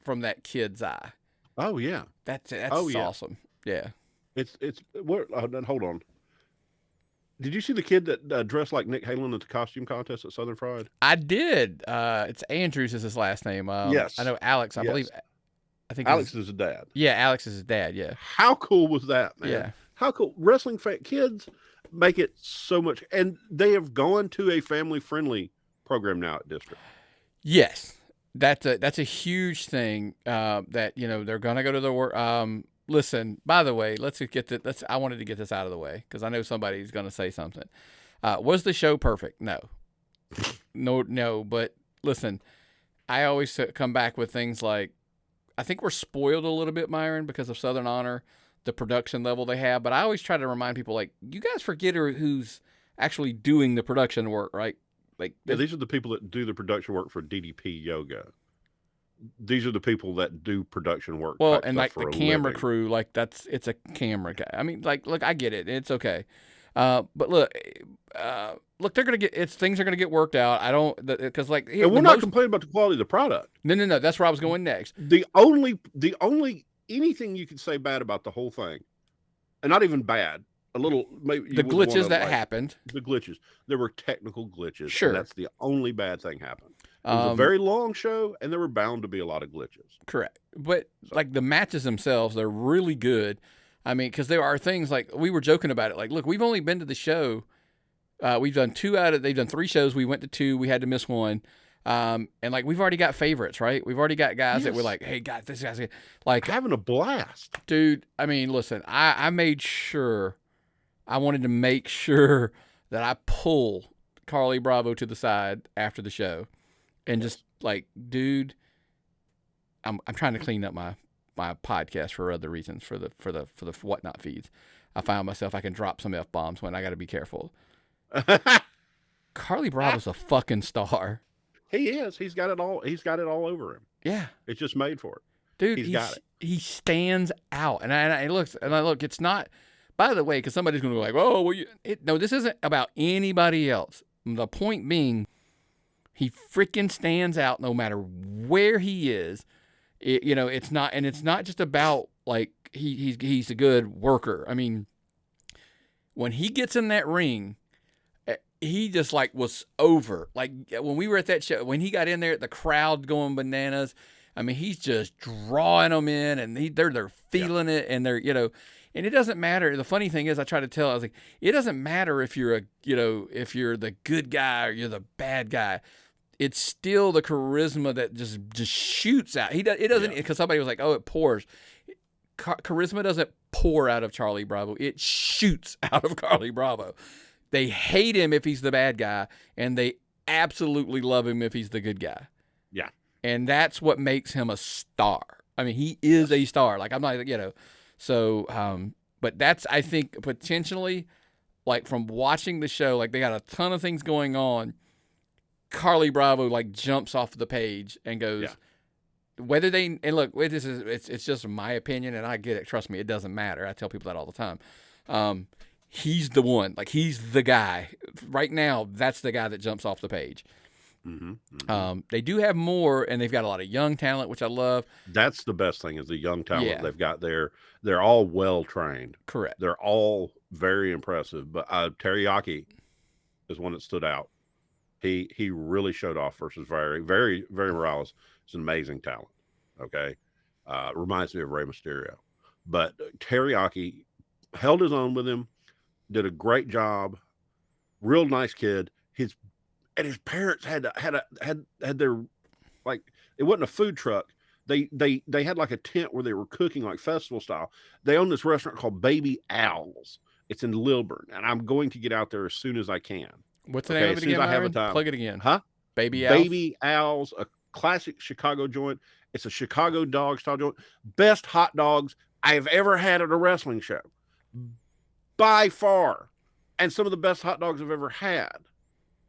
from that kid's eye. Oh yeah. That's Oh, yeah. awesome. Yeah. It's what? Hold on. Did you see the kid that dressed like Nick Halen at the costume contest at Southern Fried? I did. It's Andrews is his last name. Yes. I know Alex. I Yes. believe. I think Alex is his dad. Yeah, Alex is his dad. Yeah. How cool was that, man? Yeah. How cool. Wrestling kids make it so much. And they have gone to a family-friendly program now at District. Yes. That's a huge thing that, they're going to go to the work. Listen, by the way, I wanted to get this out of the way because I know somebody's going to say something. Was the show perfect? No. No. But listen, I always come back with things like, I think we're spoiled a little bit, Myron, because of Southern Honor, the production level they have. But I always try to remind people, like, you guys forget who's actually doing the production work, right? Like, yeah, these are the people that do the production work for DDP Yoga. These are the people that do production work. Well, and like the camera crew, like it's a camera guy. I mean, like, look, I get it. It's okay. But look, they're gonna things are gonna get worked out. I don't, because like, and we're not complaining about the quality of the product. No. That's where I was going next. The only anything you could say bad about the whole thing, and not even bad, a little maybe the glitches that happened. The glitches. There were technical glitches. Sure, and that's the only bad thing happened. It was a very long show, and there were bound to be a lot of glitches. Correct, but like the matches themselves, they're really good. I mean, because there are things like we were joking about it. Like, look, we've only been to the show. We've done they've done 3 shows. We went to 2. We had to miss 1. And like, we've already got favorites, right? We've already got guys that we're like, hey, guys, this guy's like having a blast, dude. I mean, listen, I wanted to make sure that I pull Carly Bravo to the side after the show, and just like, dude, I'm trying to clean up my podcast for other reasons, for the whatnot feeds. I found myself, I can drop some F-bombs when I got to be careful. Carly Bravo's a fucking star. He is. He's got it all over him. Yeah. It's just made for it. Dude, he's got it. He stands out. And I look, it's not, by the way, because somebody's going to go like, oh, well, no, this isn't about anybody else. The point being, he freaking stands out no matter where he is. It's not just about like he's a good worker. I mean, when he gets in that ring, he just like was over. Like when we were at that show, when he got in there, the crowd going bananas. I mean, he's just drawing them in, and they're feeling it, and they're and it doesn't matter. The funny thing is, I was like, it doesn't matter if you're if you're the good guy or you're the bad guy. It's still the charisma that just shoots out. It doesn't, because somebody was like, oh, it pours. Charisma doesn't pour out of Charlie Bravo. It shoots out of Carly Bravo. They hate him if he's the bad guy, and they absolutely love him if he's the good guy. Yeah. And that's what makes him a star. I mean, he is a star. Like, I'm not, so, but that's, I think, potentially, like, from watching the show, like, they got a ton of things going on. Carly Bravo, like, jumps off the page and goes, whether they, and look, it's just my opinion, and I get it. Trust me, it doesn't matter. I tell people that all the time. He's the one. Like, he's the guy. Right now, that's the guy that jumps off the page. Mm-hmm, mm-hmm. They do have more, and they've got a lot of young talent, which I love. That's the best thing, is the young talent they've got there. They're all well trained. Correct. They're all very impressive. But Teriyaki is one that stood out. He really showed off versus very, very, very Morales. It's an amazing talent. Okay, reminds me of Rey Mysterio. But Teriyaki held his own with him. Did a great job. Real nice kid. His parents had their, like, it wasn't a food truck. They had like a tent where they were cooking like festival style. They own this restaurant called Baby Owls. It's in Lilburn, and I'm going to get out there as soon as I can. What's the name of it again, Myron? Plug it again. Huh? Baby Owls? Baby Owls, a classic Chicago joint. It's a Chicago dog style joint. Best hot dogs I have ever had at a wrestling show. By far. And some of the best hot dogs I've ever had.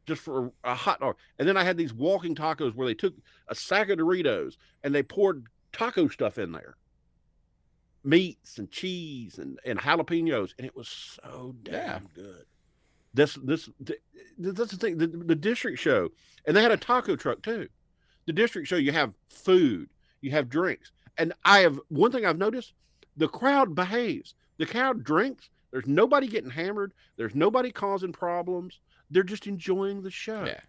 Just for a hot dog. And then I had these walking tacos where they took a sack of Doritos and they poured taco stuff in there. Meats and cheese and jalapenos. And it was so damn good. That's the thing. The district show. And they had a taco truck too. The district show, you have food. You have drinks. And one thing I've noticed, the crowd behaves. The crowd drinks. There's nobody getting hammered. There's nobody causing problems. They're just enjoying the show. Yeah.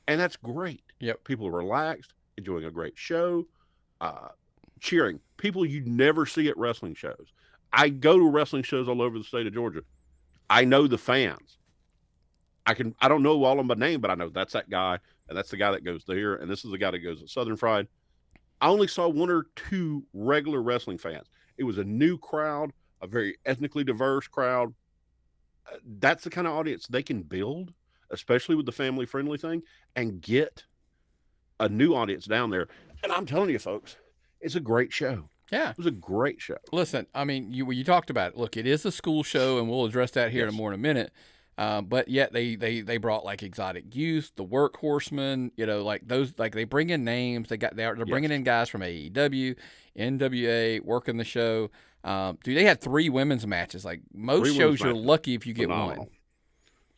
And that's great. Yep. People are relaxed, enjoying a great show, cheering. People you never see at wrestling shows. I go to wrestling shows all over the state of Georgia. I know the fans. I don't know all of them by name, but I know that's that guy, and that's the guy that goes there, and this is the guy that goes at Southern Fried. I only saw one or two regular wrestling fans. It was a new crowd, a very ethnically diverse crowd. That's the kind of audience they can build, especially with the family-friendly thing, and get a new audience down there. And I'm telling you, folks, it's a great show. Yeah. It was a great show. Listen, I mean, you talked about it. Look, it is a school show, and we'll address that here in more in a minute. But yet they brought like Exotic Youth, the Workhorsemen, like those, like they bring in names. They're bringing in guys from AEW, NWA, working the show. They had 3 women's matches. Like most shows, you're lucky if you get one.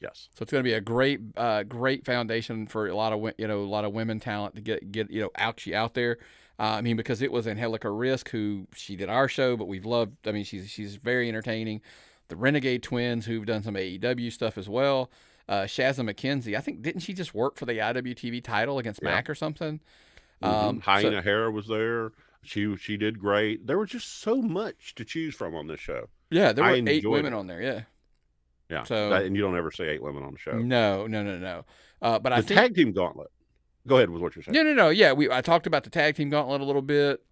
Yes. So it's going to be a great foundation for a lot of women talent to get actually out there. I mean, because it was Angelica Risk, who she did our show, but we've loved. I mean, she's very entertaining. The Renegade Twins, who've done some AEW stuff as well. Shazza McKenzie, I think, didn't she just work for the IWTV title against Mac or something? Hyena Hera was there. She did great. There was just so much to choose from on this show. Yeah, there were 8 women on there. Yeah. Yeah. So and you don't ever see 8 women on the show. No. But I think tag team gauntlet. Go ahead with what you're saying. No. Yeah, I talked about the tag team gauntlet a little bit.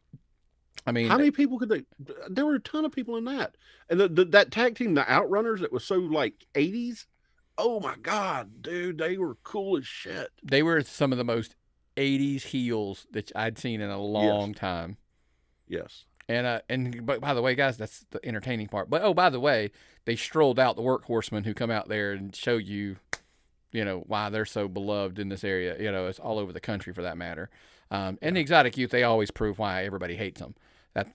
I mean, how many people could they? There were a ton of people in that, and that tag team, the Outrunners, that was so like 80s. Oh my God, dude, they were cool as shit. They were some of the most 80s heels that I'd seen in a long time. Yes. But by the way, guys, that's the entertaining part. But by the way, they strolled out the Workhorsemen who come out there and show you, why they're so beloved in this area. It's all over the country for that matter. And the Exotic Youth, they always prove why everybody hates them. That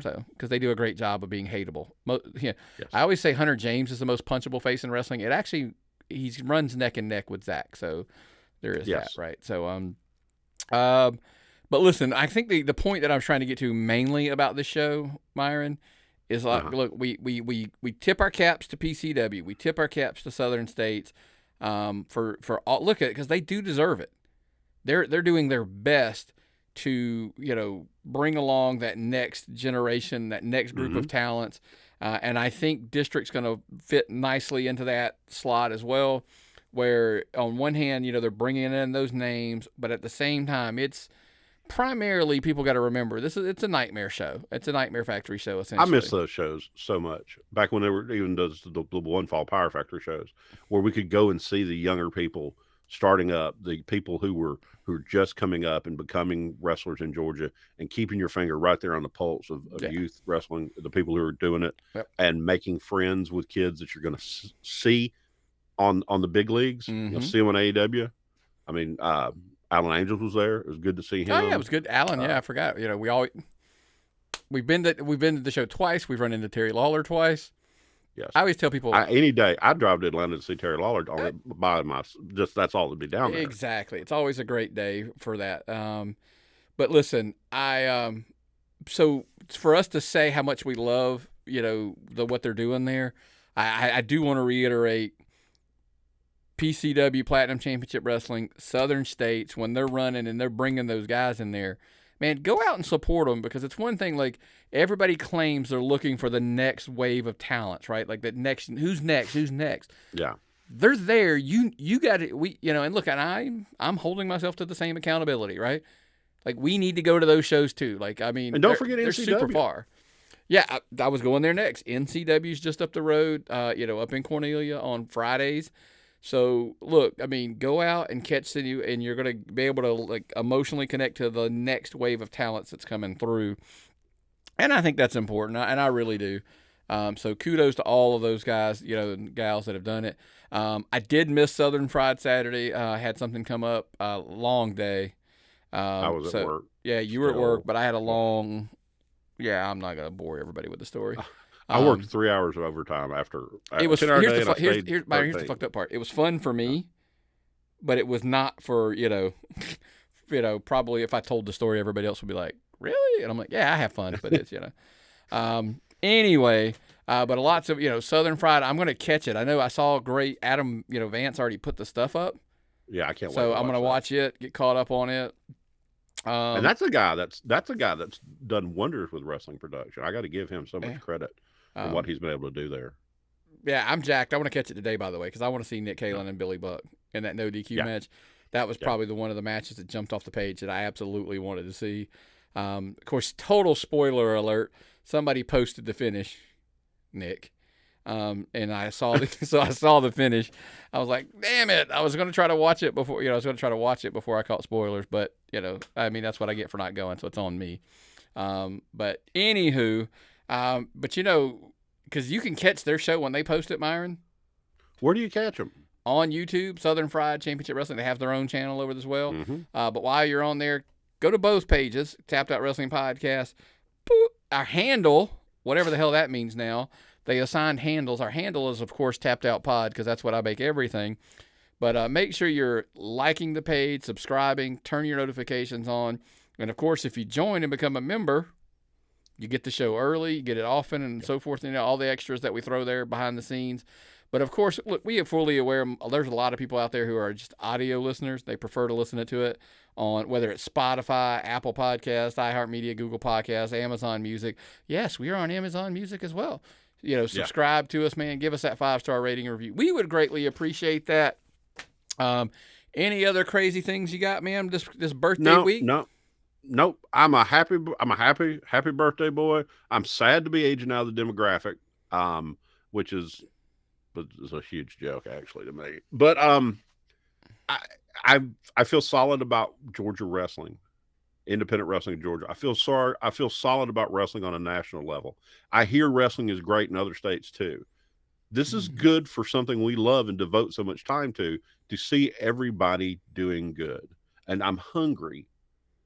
so because they do a great job of being hateable. Yes. I always say Hunter James is the most punchable face in wrestling. It actually he runs neck and neck with Zach, so there is that, right? So but listen, I think the point that I'm trying to get to mainly about this show, Myron, is like look, we tip our caps to PCW, we tip our caps to Southern States, for all, look at it, because they do deserve it. They're doing their best to bring along that next generation, that next group of talents, and I think District's going to fit nicely into that slot as well. Where on one hand, they're bringing in those names, but at the same time, it's primarily, people got to remember it's a Nightmare show. It's a Nightmare Factory show, essentially. I miss those shows so much. Back when they were even the One Fall Power Factory shows, where we could go and see the younger people starting up, the people who were just coming up and becoming wrestlers in Georgia, and keeping your finger right there on the pulse of youth wrestling, the people who are doing it, and making friends with kids that you're going to see on the big leagues. You'll see them on AEW. I mean, Alan Angels was there. It was good to see him. Oh yeah, it was good. Alan, I forgot. We've been to the show twice. We've run into Terry Lawler twice. Yes. I always tell people any day I'd drive to Atlanta to see Terry Lawler that's all that'd be down there. Exactly. It's always a great day for that. But listen, so for us to say how much we love, what they're doing there, I do want to reiterate, PCW, Platinum Championship Wrestling, Southern States, when they're running and they're bringing those guys in there, man, go out and support them, because it's one thing, like, everybody claims they're looking for the next wave of talents, right? Like, who's next? Yeah. They're there. You got it. And look, and I'm holding myself to the same accountability, right? Like, we need to go to those shows too. Like, I mean, and don't forget they're NCW. super far. Yeah, I was going there next. NCW's just up the road, up in Cornelia on Fridays. So, look, I mean, go out and catch and you're going to be able to, like, emotionally connect to the next wave of talents that's coming through. And I think that's important, and I really do. So kudos to all of those guys, and gals that have done it. I did miss Southern Fried Saturday. I had something come up, long day. I was at work. Yeah, you were at work, but I had a long, I'm not going to bore everybody with the story. I worked 3 hours of overtime after. It was here's the fucked up part. It was fun for me, but it was not for probably if I told the story, everybody else would be like, really? And I'm like, yeah, I have fun, but it's, anyway, but lots of, Southern Fried, I'm going to catch it. I know I saw great Adam, Vance already put the stuff up. Yeah, I can't wait. So I'm going to watch it, get caught up on it. And that's a guy that's done wonders with wrestling production. I got to give him so much credit for what he's been able to do there. Yeah, I'm jacked. I want to catch it today, by the way, because I want to see Nick Kalen and Billy Buck in that no DQ match. That was probably one of the matches that jumped off the page that I absolutely wanted to see. Of course, total spoiler alert. Somebody posted the finish, Nick, and I saw the finish. I was like, damn it! I was going to try to watch it before. I caught spoilers, but that's what I get for not going. So it's on me. But anywho, because you can catch their show when they post it, Myron. Where do you catch them? On YouTube, Southern Fried Championship Wrestling. They have their own channel over as well. Mm-hmm. But while you're on there, go to both pages, Tapped Out Wrestling Podcast. Boop, our handle, whatever the hell that means now, they assigned handles. Our handle is, of course, Tapped Out Pod, because that's what I make everything. But make sure you're liking the page, subscribing, turn your notifications on. And, of course, if you join and become a member, you get the show early, you get it often, and so forth. All the extras that we throw there behind the scenes. But, of course, look, we are fully aware there's a lot of people out there who are just audio listeners. They prefer to listen to it on whether it's Spotify, Apple Podcasts, iHeartMedia, Google Podcasts, Amazon Music. Yes, we are on Amazon Music as well. Subscribe to us, man. Give us that 5-star rating and review. We would greatly appreciate that. Any other crazy things you got, man, this birthday week? Nope. I'm a happy birthday boy. I'm sad to be aging out of the demographic, which is a huge joke actually to me. But I feel solid about Georgia wrestling, independent wrestling in Georgia. I feel solid about wrestling on a national level. I hear wrestling is great in other states too. This is good for something we love and devote so much time to see everybody doing good. And I'm hungry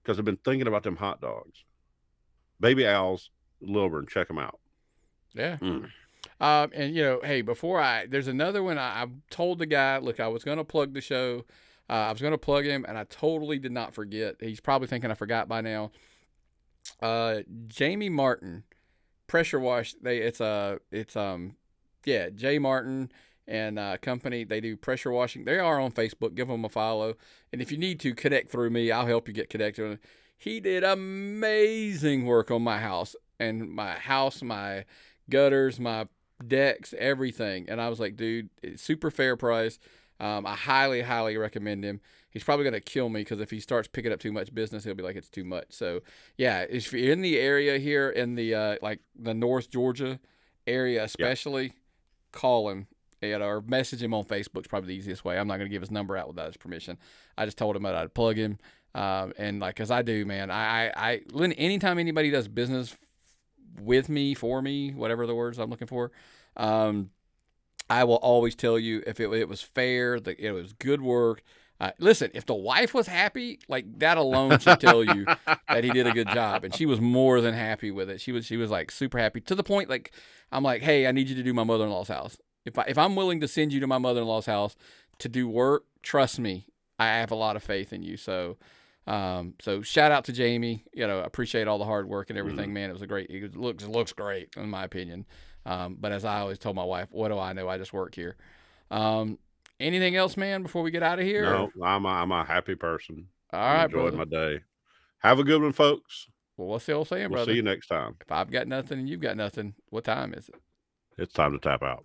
because I've been thinking about them hot dogs. Baby Al's, Lilburn, check them out. Yeah. And hey, there's another one. I told the guy, look, I was going to plug the show. I was going to plug him, and I totally did not forget. He's probably thinking I forgot by now. Jamie Martin, Pressure Wash. Jay Martin and company. They do pressure washing. They are on Facebook. Give them a follow. And if you need to connect through me, I'll help you get connected. He did amazing work on my house, my gutters, my decks, everything. And I was like, dude, it's super fair price. I highly, highly recommend him. He's probably going to kill me because if he starts picking up too much business, he'll be like, it's too much. So, yeah, if you're in the area here, in the the North Georgia area especially, call him or message him on Facebook. It's probably the easiest way. I'm not going to give his number out without his permission. I just told him that I'd plug him. And because I do, man, anytime anybody does business with me, for me, whatever the words I'm looking for, I will always tell you if it was fair, that it was good work. Listen, if the wife was happy, like that alone should tell you that he did a good job, and she was more than happy with it. She was like super happy to the point like I'm like, hey, I need you to do my mother-in-law's house. If I'm willing to send you to my mother-in-law's house to do work, trust me, I have a lot of faith in you. So shout out to Jamie. Appreciate all the hard work and everything, man. It looks great in my opinion. But as I always told my wife, what do I know? I just work here. Anything else, man, before we get out of here? No, I'm a happy person. All right, enjoyed my day. Have a good one, folks. Well, what's the old saying, brother? We'll see you next time. If I've got nothing and you've got nothing, what time is it? It's time to tap out.